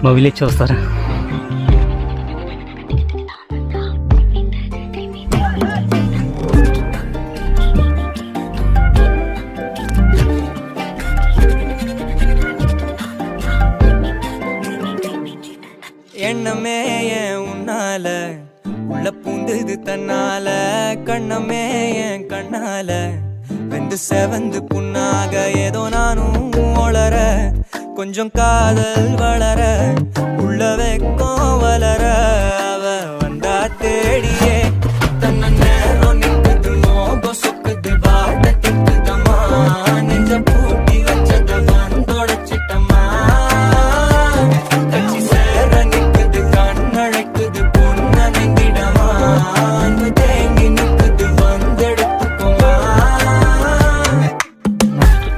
మా విలేజ్ చూస్తారా? எண்ணமே ஏன் உன்னால உள்ள பூந்தது தன்னால, கண்ணமே என் கண்ணால வெந்து செவந்து புண்ணாக ஏதோ நானும் ஒளர, கொஞ்சம் காதல் வளர உள்ள வெக்கம் வளர, அவ வந்தா தேடி